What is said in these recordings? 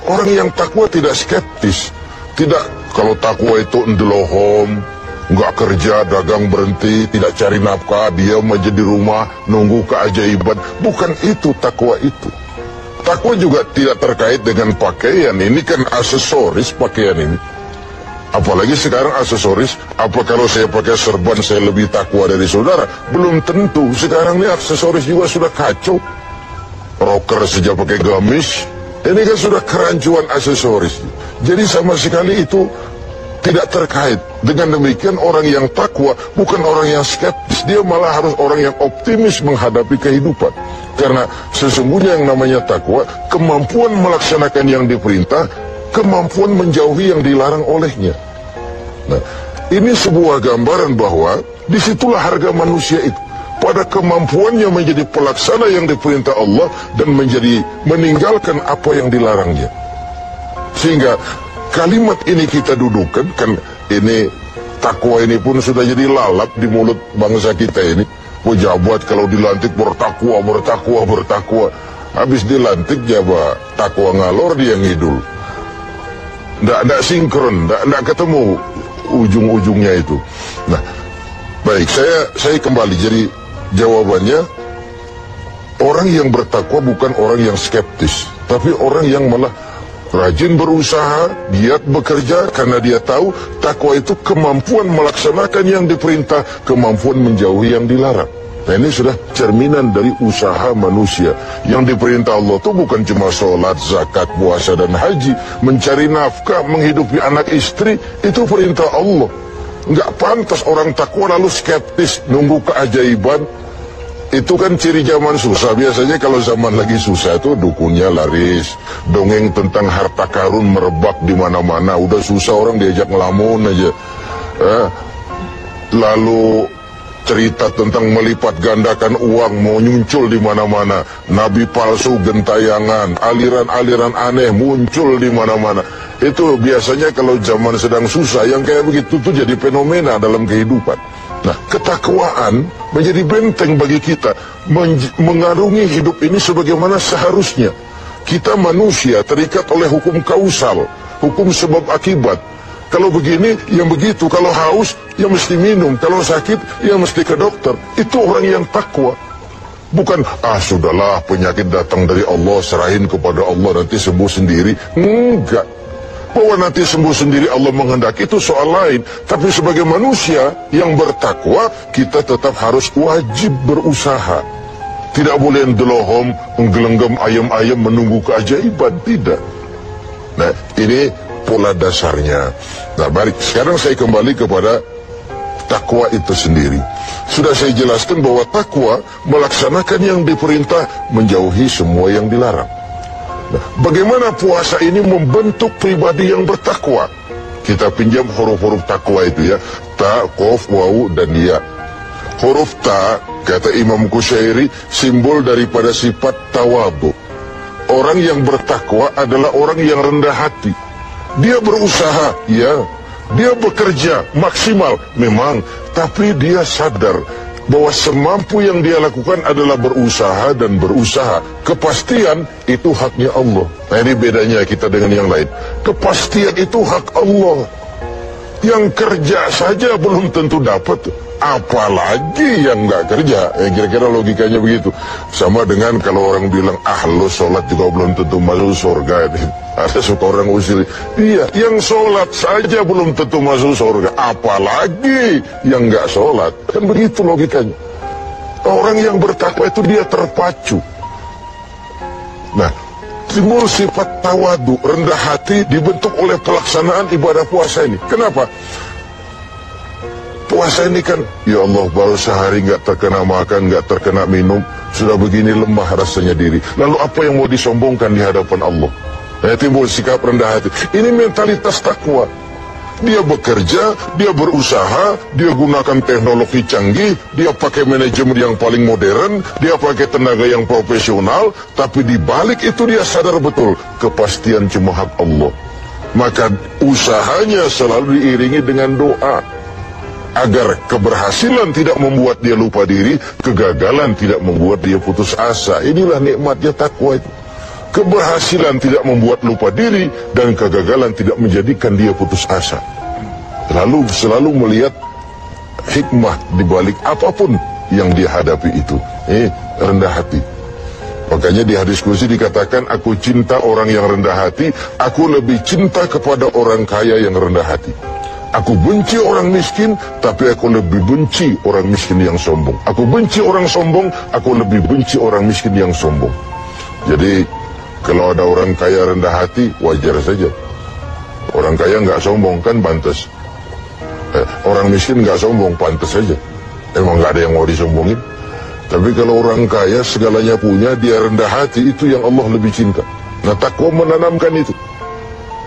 Orang yang takwa tidak skeptis. Tidak, kalau takwa itu ndelohom, nggak kerja, dagang berhenti, tidak cari nafkah, diam aja di rumah, nunggu keajaiban. Bukan itu takwa itu. Takwa juga tidak terkait dengan pakaian. Ini kan aksesoris pakaian ini. Apalagi sekarang aksesoris, apa kalau saya pakai serban saya lebih takwa dari saudara? Belum tentu. Sekarang ini aksesoris juga sudah kacau. Rocker saja pakai gamis. Ini kan sudah kerancuan aksesoris. Jadi sama sekali itu tidak terkait. Dengan demikian orang yang takwa bukan orang yang skeptis. Dia malah harus orang yang optimis menghadapi kehidupan. Karena sesungguhnya yang namanya takwa, kemampuan melaksanakan yang diperintah, kemampuan menjauhi yang dilarang olehnya. Nah, ini sebuah gambaran bahwa disitulah harga manusia itu. Pada kemampuannya menjadi pelaksana yang diperintah Allah dan meninggalkan apa yang dilarangnya. Sehingga kalimat ini kita dudukan, kan ini takwa ini pun sudah jadi lalap di mulut bangsa kita ini. Pejabat kalau dilantik bertakwa, bertakwa, bertakwa. Habis dilantik jabat takwa ngalor dia ngidul. Nggak sinkron, nggak ketemu ujung-ujungnya itu. Nah, baik, saya kembali. Jadi jawabannya, orang yang bertakwa bukan orang yang skeptis, tapi orang yang malah rajin berusaha, giat bekerja karena dia tahu takwa itu kemampuan melaksanakan yang diperintah, kemampuan menjauhi yang dilarang. Nah, ini sudah cerminan dari usaha manusia. Yang diperintah Allah itu bukan cuma sholat, zakat, puasa, dan haji. Mencari nafkah, menghidupi anak istri, itu perintah Allah. Nggak pantas orang takwa lalu skeptis, nunggu keajaiban. Itu kan ciri zaman susah. Biasanya kalau zaman lagi susah itu dukunnya laris. Dongeng tentang harta karun merebak di mana-mana. Udah susah orang diajak ngelamun aja. Lalu cerita tentang melipat gandakan uang mau muncul di mana-mana. Nabi palsu gentayangan, aliran-aliran aneh muncul di mana-mana. Itu biasanya kalau zaman sedang susah, yang kayak begitu tuh jadi fenomena dalam kehidupan. Nah, ketakwaan menjadi benteng bagi kita mengarungi hidup ini sebagaimana seharusnya. Kita manusia terikat oleh hukum kausal, hukum sebab akibat. Kalau begini, yang begitu. Kalau haus, ya mesti minum. Kalau sakit, ya mesti ke dokter. Itu orang yang takwa. Bukan, sudahlah penyakit datang dari Allah, serahin kepada Allah, nanti sembuh sendiri. Enggak. Bahwa nanti sembuh sendiri Allah menghendaki itu soal lain. Tapi sebagai manusia yang bertakwa, kita tetap harus wajib berusaha. Tidak boleh ndelohom, menggelenggam ayam-ayam menunggu keajaiban. Tidak. Nah, ini pola dasarnya. Nah, baik, sekarang saya kembali kepada takwa itu sendiri. Sudah saya jelaskan bahwa takwa melaksanakan yang diperintah, menjauhi semua yang dilarang. Nah, bagaimana puasa ini membentuk pribadi yang bertakwa? Kita pinjam huruf-huruf takwa itu ya. Ta, qaf, waw, dan ya. Huruf ta, kata Imam Qushairi, simbol daripada sifat tawadu. Orang yang bertakwa adalah orang yang rendah hati. Dia berusaha, ya. Dia bekerja maksimal, memang. Tapi dia sadar bahwa semampu yang dia lakukan adalah berusaha dan berusaha. Kepastian itu haknya Allah. Nah, ini bedanya kita dengan yang lain. Kepastian itu hak Allah. Yang kerja saja belum tentu dapat, apalagi yang nggak kerja. Kira-kira logikanya begitu. Sama dengan kalau orang bilang lu sholat juga belum tentu masuk surga. Ada suka orang usil, iya, yang sholat saja belum tentu masuk surga, apalagi yang nggak sholat. Kan begitu logikanya. Orang yang bertakwa itu dia terpacu. Nah, timbul sifat tawadu, rendah hati, dibentuk oleh pelaksanaan ibadah puasa ini. Kenapa? Puasa ini kan, ya Allah, baru sehari nggak terkena makan, nggak terkena minum, sudah begini lemah rasanya diri. Lalu apa yang mau disombongkan di hadapan Allah? Timbul sikap rendah hati. Ini mentalitas takwa. Dia bekerja, dia berusaha, dia gunakan teknologi canggih, dia pakai manajemen yang paling modern, dia pakai tenaga yang profesional, tapi di balik itu dia sadar betul kepastian cuma hak Allah. Maka usahanya selalu diiringi dengan doa agar keberhasilan tidak membuat dia lupa diri, kegagalan tidak membuat dia putus asa. Inilah nikmatnya takwa itu. Keberhasilan tidak membuat lupa diri, dan kegagalan tidak menjadikan dia putus asa. Lalu selalu melihat hikmah di balik apapun yang dia hadapi itu. Rendah hati. Makanya di hadis kursi dikatakan, aku cinta orang yang rendah hati, aku lebih cinta kepada orang kaya yang rendah hati. Aku benci orang miskin, tapi aku lebih benci orang miskin yang sombong. Aku benci orang sombong, aku lebih benci orang miskin yang sombong. Jadi kalau ada orang kaya rendah hati, wajar saja. Orang kaya nggak sombong kan pantas. Orang miskin nggak sombong, pantas saja. Emang nggak ada yang mau disombongin. Tapi kalau orang kaya segalanya punya, dia rendah hati, itu yang Allah lebih cinta. Nah, takwa menanamkan itu,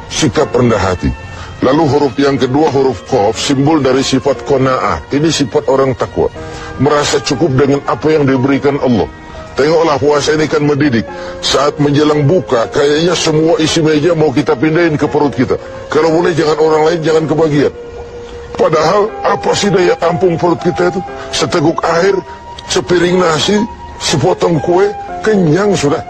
sikap rendah hati. Lalu huruf yang kedua, huruf Qaf, simbol dari sifat qanaah. Ini sifat orang takwa, merasa cukup dengan apa yang diberikan Allah. Tengoklah, puasa ini kan mendidik. Saat menjelang buka, kayaknya semua isi meja mau kita pindahin ke perut kita. Kalau boleh jangan orang lain, jangan kebagian. Padahal apa sih daya tampung perut kita itu? Seteguk air, sepiring nasi, sepotong kue, kenyang sudah.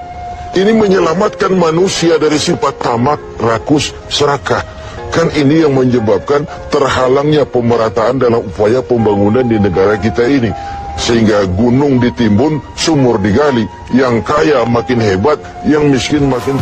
Ini menyelamatkan manusia dari sifat tamak, rakus, serakah. Kan ini yang menyebabkan terhalangnya pemerataan dalam upaya pembangunan di negara kita ini. Sehingga gunung ditimbun, sumur digali, yang kaya makin hebat, yang miskin makin